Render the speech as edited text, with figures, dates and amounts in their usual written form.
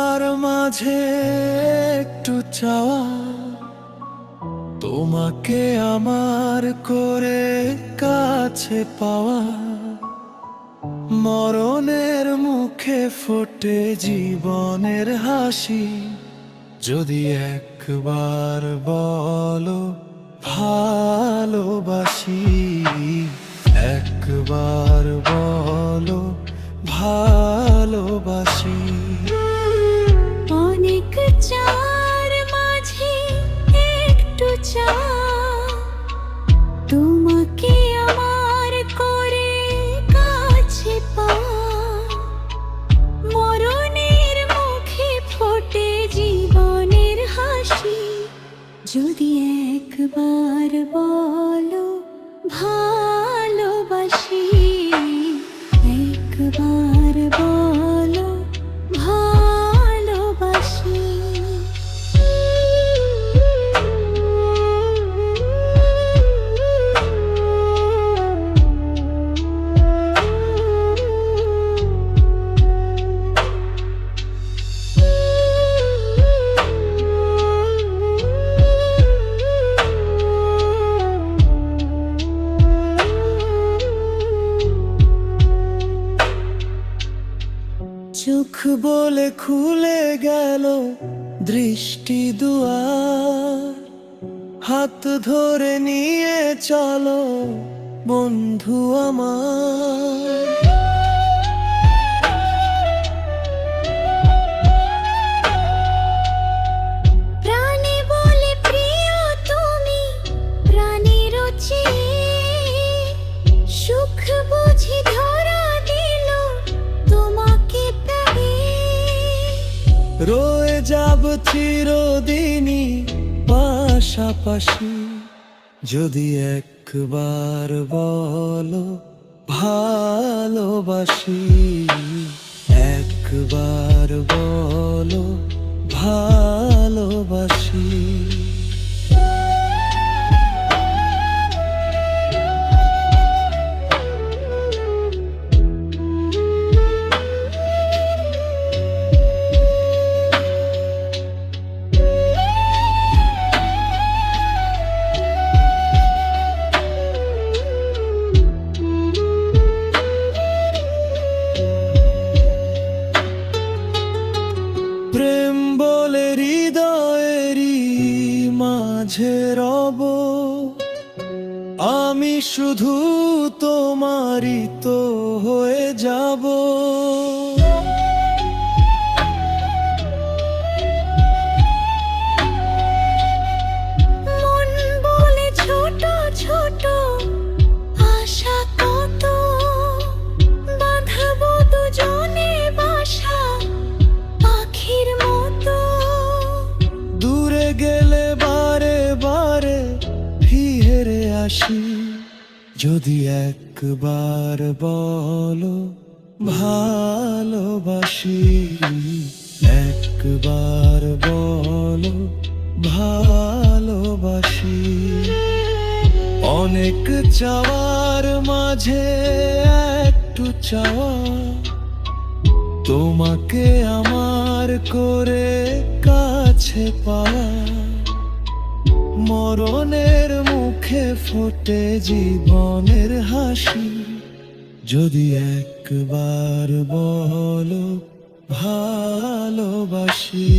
চাওয়ার মাঝে একটু চাওয়া, তোমাকে আমার করে কাছে পাওয়া। মরণের মুখে ফোটে জীবনের হাসি, যদি একবার বলো ভালোবাসি। একবার বলো ভালোবাসি। অনেক চার মাঝে একটু চা, তোমাকে আমার করে কাছে পাওয়া। মরণের মুখে ফোটে জীবনের হাসি, যদি একবার বলো ভালোবাসি। একবার বলো ভালোবাসি। চোখ বলে খুলে গেল দৃষ্টি দুয়ার, হাত ধরে নিয়ে চলো বন্ধু আমার। প্রাণে বলে প্রিয় তুমি, প্রাণের চেয়ে সুখ বুঝি ধরা দিল তোমাকে পেয়ে। রয়ে যাব চিরদিনই পাশাপাশি, যদি একবার বলো ভালোবাসি। একবার বলো ভালোবাসি। প্রেম বলে হৃদয়েরই মাঝে রব, আমি শুধু তোমারই তো হয়ে যাব। মন বলে ছোট ছোট আশা কত, বাঁধাবো দুজনে বাসা পাখির মতো। দূরে গেলে বারে বারে ফিরে আসি, যদি একবার বলো ভালোবাসি। একবার বলো ভালোবাসি। অনেক চাওয়ার মাঝে একটু চাওয়া, তোমাকে আমার করে কাছে পাওয়া। মরণের মুখে ফোটে জীবনের হাসি, যদি একবার বলো ভালোবাসি।